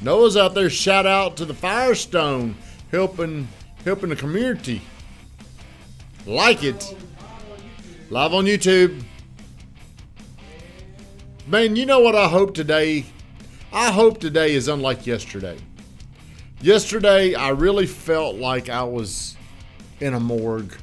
Noah's out there. Shout out to the Firestone, helping the community. Like it. Live on YouTube. Man, you know what I hope today? I hope today is unlike yesterday. Yesterday, I really felt like I was in a morgue.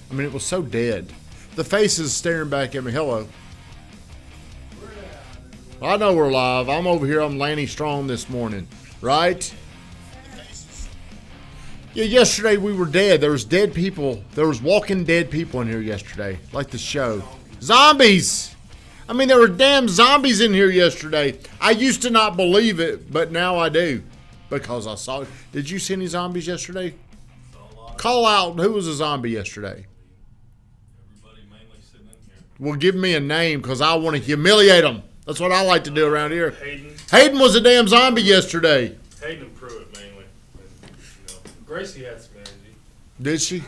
I mean, it was so dead. The faces staring back at me. Hello. I know we're live. I'm over here. I'm Lanny Strong this morning, right? Yeah, yesterday we were dead. There was dead people. There was walking dead people in here yesterday, like the show. Zombies! I mean, there were damn zombies in here yesterday. I used to not believe it, but now I do because I saw it. Did you see any zombies yesterday? Call out. Who was a zombie yesterday? Everybody mainly sitting in here. Well, give me a name because I want to humiliate them. That's what I like to do around here. Hayden. Hayden was a damn zombie yesterday. Hayden and Pruitt mainly. And, Gracie had some energy. Did she?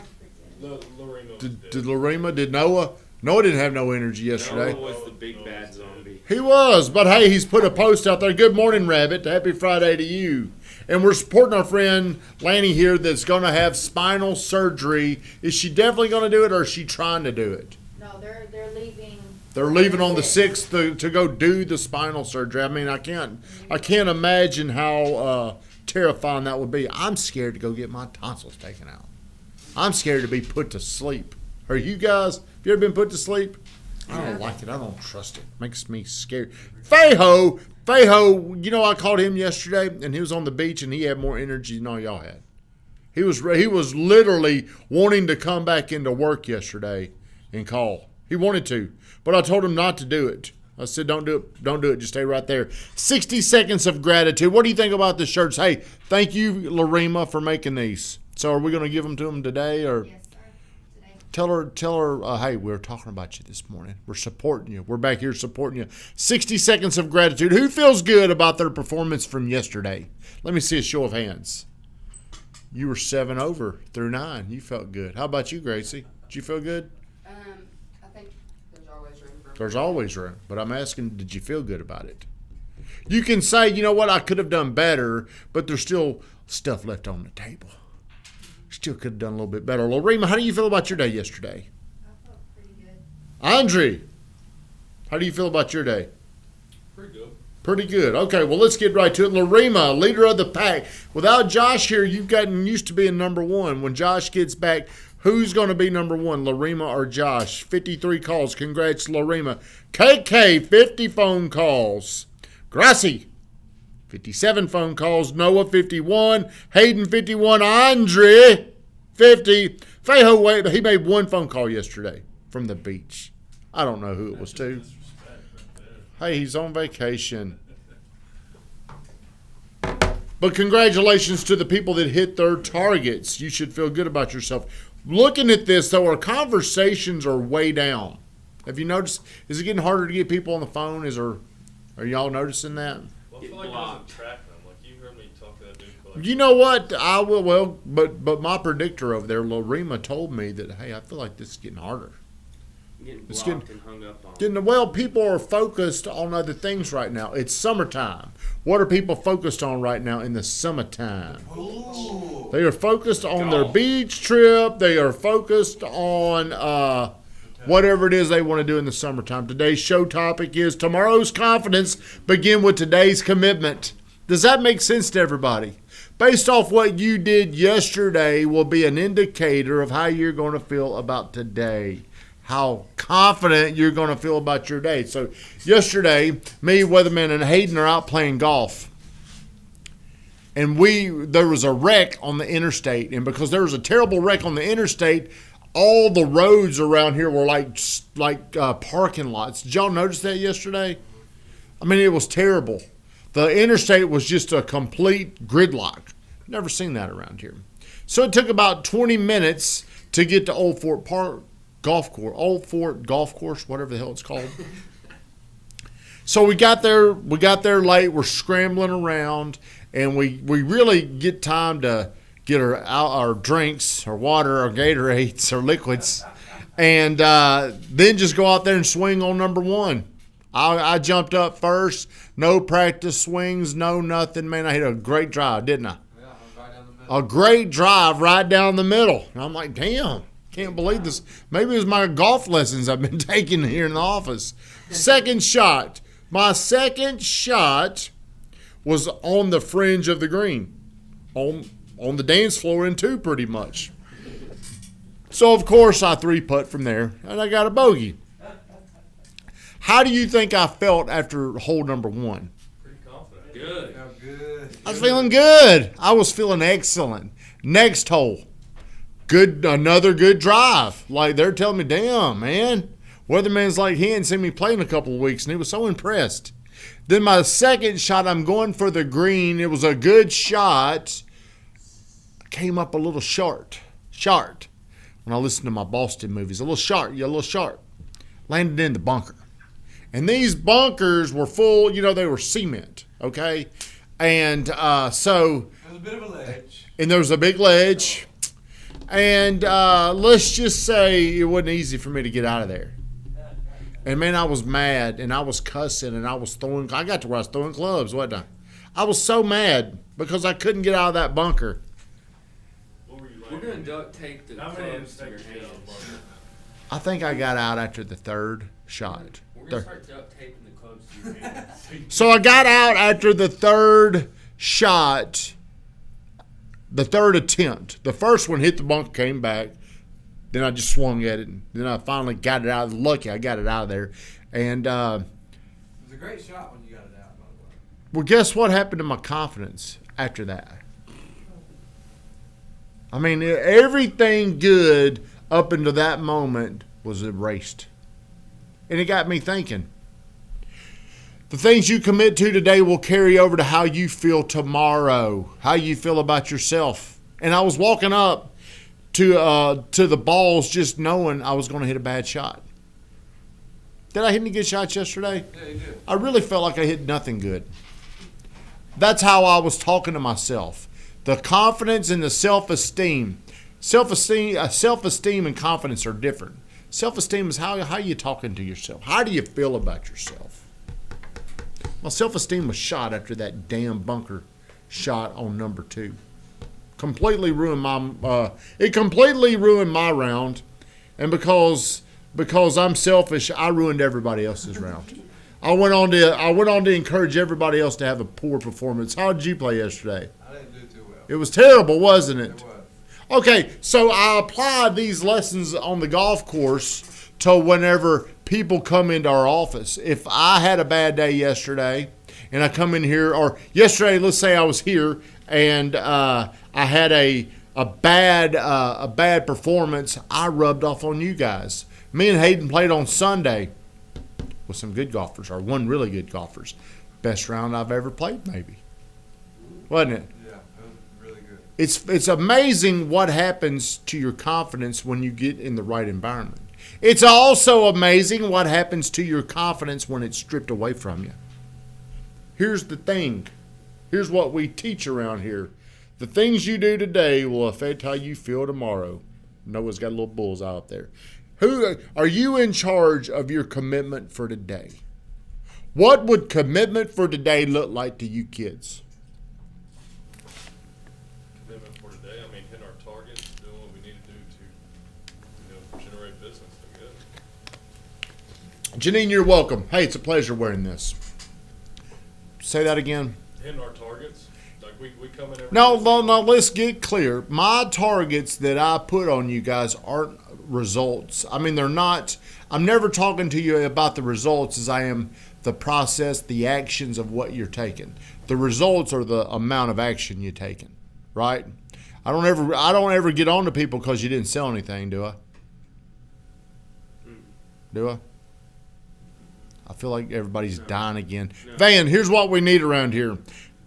Lorena Did Lorena? Did Noah? Noah didn't have no energy yesterday. Noah was the big bad zombie. He was, but hey, he's put a post out there. Good morning, Rabbit. Happy Friday to you. And we're supporting our friend Lanny here that's going to have spinal surgery. Is she definitely going to do it or is she trying to do it? No, they're leaving. They're leaving on the 6th to go do the spinal surgery. I mean, I can't imagine how terrifying that would be. I'm scared to go get my tonsils taken out. I'm scared to be put to sleep. Are you guys? Have you ever been put to sleep? I don't like it. I don't trust it. Makes me scared. Fayho, you know, I called him yesterday, and he was on the beach, and he had more energy than all y'all had. He was literally wanting to come back into work yesterday and call. He wanted to, but I told him not to do it. I said, don't do it. Don't do it. Just stay right there. 60 seconds of gratitude. What do you think about the shirts? Hey, thank you, Lorena, for making these. So are we going to give them to him today? Or Yes, sir. Today. Tell her, hey, we were talking about you this morning. We're supporting you. We're back here supporting you. 60 seconds of gratitude. Who feels good about their performance from yesterday? Let me see a show of hands. You were 7 over through 9. You felt good. How about you, Gracie? Did you feel good? I think there's always room for. There's always room. But I'm asking, did you feel good about it? You can say, you know what, I could have done better, but there's still stuff left on the table. Still could have done a little bit better. Lorena, how do you feel about your day yesterday? I felt pretty good. Andre, how do you feel about your day? Pretty good. Pretty good. Okay, well, let's get right to it. Lorena, leader of the pack. Without Josh here, you've gotten used to being number one. When Josh gets back, who's going to be number one, Lorena or Josh? 53 calls. Congrats, Lorena. KK, 50 phone calls. Gracie, 57 phone calls. Noah, 51. Hayden, 51. Andre, 50. Fayho, he made one phone call yesterday from the beach. I don't know who it was to. Hey, he's on vacation. But congratulations to the people that hit their targets. You should feel good about yourself. Looking at this, though, our conversations are way down. Have you noticed? Is it getting harder to get people on the phone? Are y'all noticing that? Well, I feel like it doesn't track them. Like, you heard me talk to that dude for like... You know what? I will. Well, but my predictor over there, Lorena, told me that, hey, I feel like this is getting harder. Getting It's blocked and hung up on. Well, people are focused on other things right now. It's summertime. What are people focused on right now in the summertime? Ooh. They are focused on their beach trip. They are focused on whatever it is they want to do in the summertime. Today's show topic is tomorrow's confidence begin with today's commitment. Does that make sense to everybody? Based off what you did yesterday will be an indicator of how you're going to feel about today. How confident you're going to feel about your day. So yesterday, me, Weatherman, and Hayden are out playing golf. And there was a wreck on the interstate. And because there was a terrible wreck on the interstate, all the roads around here were like parking lots. Did y'all notice that yesterday? I mean, it was terrible. The interstate was just a complete gridlock. Never seen that around here. So it took about 20 minutes to get to Old Fort Golf Course, whatever the hell it's called. So we got there late. We're scrambling around, and we really get time to get our drinks, our water, our Gatorades, our liquids, and then just go out there and swing on number one. I jumped up first. No practice swings, no nothing. Man, I hit a great drive, didn't I? Yeah, right down the middle. A great drive right down the middle. And I'm like, damn, can't believe this. Maybe it was my golf lessons I've been taking here in the office. Second shot. My second shot was on the fringe of the green. On the dance floor in two, pretty much. So, of course, I three-putt from there, and I got a bogey. How do you think I felt after hole number one? Pretty confident. Good. Felt good. I was feeling good. I was feeling excellent. Next hole, another good drive. Like, they're telling me, damn, man. Weatherman's like, he hadn't seen me play in a couple of weeks, and he was so impressed. Then my second shot, I'm going for the green. It was a good shot. I came up a little short. When I listen to my Boston movies, a little short. Landed in the bunker. And these bunkers were full, they were cement, okay? And so... It was a bit of a ledge. And there was a big ledge. And let's just say it wasn't easy for me to get out of there. And, man, I was mad, and I was cussing, and I got to where I was throwing clubs, wasn't I? I was so mad because I couldn't get out of that bunker. What were you We're like? going to duct tape the How many clubs to your mistakes did you hands. have? I think I got out after the third shot. We're going to start duct taping the clubs to your hands. So I got out after the third shot, the third attempt. The first one hit the bunker, came back. Then I just swung at it. And then I finally got it out. Lucky I got it out of there. And, It was a great shot when you got it out, by the way. well, guess what happened to my confidence after that? I mean, everything good up until that moment was erased. And it got me thinking. The things you commit to today will carry over to how you feel tomorrow, how you feel about yourself. And I was walking up to the balls just knowing I was going to hit a bad shot. Did I hit any good shots yesterday? Yeah, you did. I really felt like I hit nothing good. That's how I was talking to myself. The confidence and the self-esteem. Self-esteem and confidence are different. Self-esteem is how you talking to yourself. How do you feel about yourself? My self-esteem was shot after that damn bunker shot on number 2. Completely ruined my round, and because I'm selfish, I ruined everybody else's round. I went on to encourage everybody else to have a poor performance. How did you play yesterday? I didn't do too well. It was terrible, wasn't it? It was. Okay, so I applied these lessons on the golf course to whenever people come into our office. If I had a bad day yesterday and I come in here, or yesterday, let's say I was here and I had a bad performance, I rubbed off on you guys. Me and Hayden played on Sunday with some good golfers, or one really good golfers. Best round I've ever played, maybe. Wasn't it? Yeah, it was really good. It's amazing what happens to your confidence when you get in the right environment. It's also amazing what happens to your confidence when it's stripped away from you. Here's the thing. Here's what we teach around here. The things you do today will affect how you feel tomorrow. Noah's got a little bullseye up there. Who are you in charge of your commitment for today? What would commitment for today look like to you kids? Commitment for today, hitting our targets, doing what we need to do to generate business. Good. Janine, you're welcome. Hey, it's a pleasure wearing this. Say that again. Hitting our targets. Like we come in every No, day. let's get clear. My targets that I put on you guys aren't results. They're not. I'm never talking to you about the results as I am the process, the actions of what you're taking. The results are the amount of action you're taking, right? I don't ever get on to people because you didn't sell anything, do I? Do I? I feel like everybody's dying again. No. Van, here's what we need around here.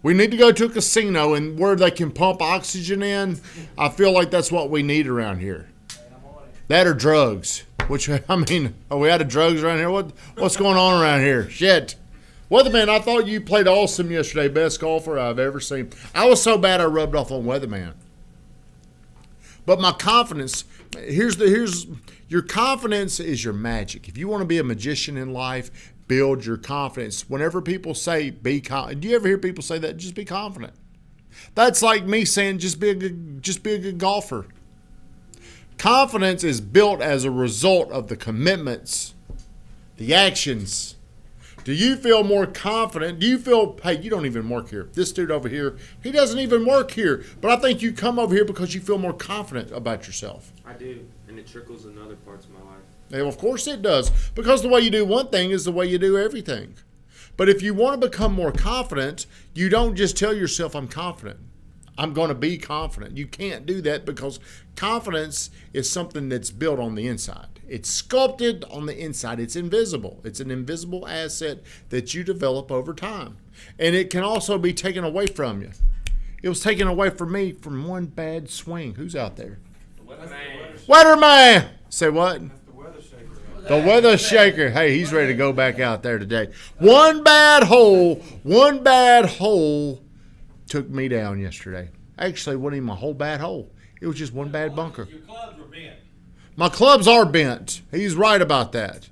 We need to go to a casino and where they can pump oxygen in. I feel like that's what we need around here. That or drugs. Which, are we out of drugs around here? What's going on around here? Shit. Weatherman, I thought you played awesome yesterday. Best golfer I've ever seen. I was so bad I rubbed off on Weatherman. But my confidence, here's your confidence is your magic. If you want to be a magician in life, build your confidence. Whenever people say be confident, do you ever hear people say that? Just be confident. That's like me saying just be a good golfer. Confidence is built as a result of the commitments, the actions. Do you feel more confident? Do you feel, hey, you don't even work here. This dude over here, he doesn't even work here. But I think you come over here because you feel more confident about yourself. I do, and it trickles in other parts of my life. And of course it does. Because the way you do one thing is the way you do everything. But if you want to become more confident, you don't just tell yourself, I'm confident. I'm going to be confident. You can't do that because confidence is something that's built on the inside. It's sculpted on the inside. It's invisible. It's an invisible asset that you develop over time. And it can also be taken away from you. It was taken away from me from one bad swing. Who's out there? Weatherman! Say what? That's the weather shaker. The weather shaker. Hey, he's ready to go back out there today. One bad hole took me down yesterday. Actually, it wasn't even a whole bad hole. It was just one bad bunker. Your clubs were bent. My clubs are bent. He's right about that.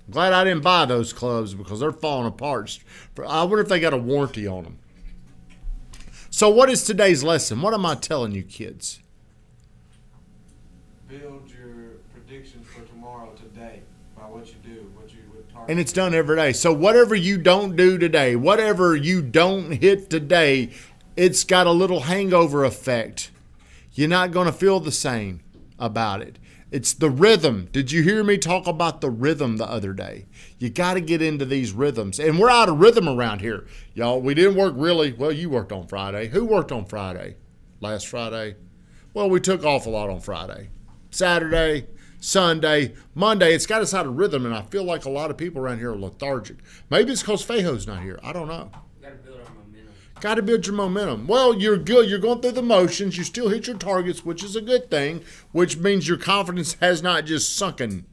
I'm glad I didn't buy those clubs because they're falling apart. I wonder if they got a warranty on them. So what is today's lesson? What am I telling you kids? Build your predictions for tomorrow today by what you do, what you would target. And it's done every day. So whatever you don't do today, whatever you don't hit today, it's got a little hangover effect. You're not going to feel the same about it. It's the rhythm. Did you hear me talk about the rhythm the other day? You got to get into these rhythms. And we're out of rhythm around here. Y'all, we didn't work really. Well, you worked on Friday. Who worked on Friday? Last Friday? Well, we took off a lot on Friday. Saturday, Sunday, Monday. It's got us out of rhythm, and I feel like a lot of people around here are lethargic. Maybe it's because Fajo's not here. I don't know. Got to build our momentum. Got to build your momentum. Well, you're good. You're going through the motions. You still hit your targets, which is a good thing, which means your confidence has not just sunken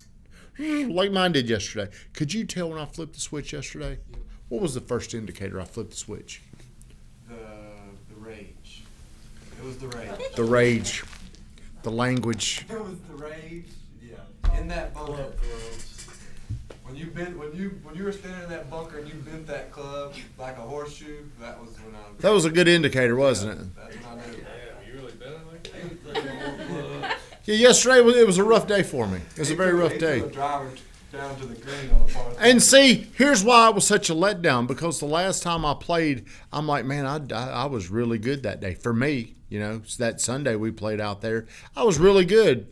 like mine did yesterday. Could you tell when I flipped the switch yesterday? What was the first indicator I flipped the switch? The rage. It was the rage. The rage. The language. It was the rage. Yeah. In that bunker. When you were standing in that bunker and you bent that club like a horseshoe, that was when I. That was a good indicator, wasn't it? That's when I knew. Damn, you really been in like that? Yeah, yesterday it was a rough day for me. It was a very rough He day. threw a driver down to the green on the par. And see, here's why it was such a letdown, because the last time I played, I'm like, man, I was really good that day. For me, that Sunday we played out there, I was really good.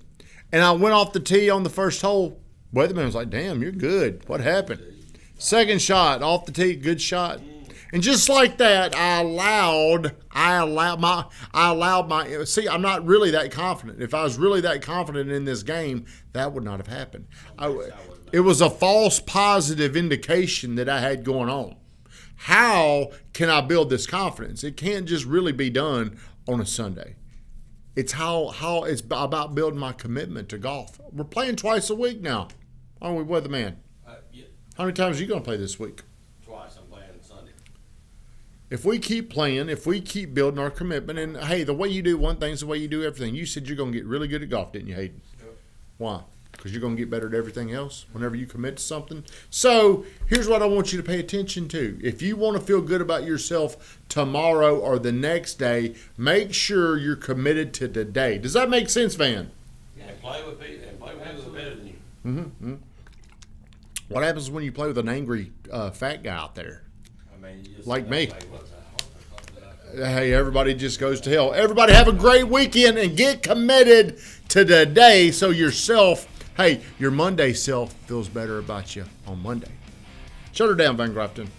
And I went off the tee on the first hole. Weatherman was like, damn, you're good. What happened? Second shot, off the tee, good shot. And just like that, I allowed my, see, I'm not really that confident. If I was really that confident in this game, that would not have happened. It was a false positive indication that I had going on. How can I build this confidence? It can't just really be done on a Sunday. It's how it's about building my commitment to golf. We're playing twice a week now, aren't we, Weatherman? Yeah, How many times are you going to play this week? twice. I'm playing Sunday. If we keep playing, if we keep building our commitment, and hey, the way you do one thing is the way you do everything. You said you're going to get really good at golf, didn't you, Hayden? Yep. Why? Because you're going to get better at everything else whenever you commit to something. So here's what I want you to pay attention to. If you want to feel good about yourself tomorrow or the next day, make sure you're committed to today. Does that make sense, Van? And play with people and play with people better than you. Mm-hmm. What happens when you play with an angry fat guy out there? I mean, you just Like me. Like, what's that? Hey, everybody just goes to hell. Everybody have a great weekend and get committed to today so your Monday self feels better about you on Monday. Shut her down, Van Grafton.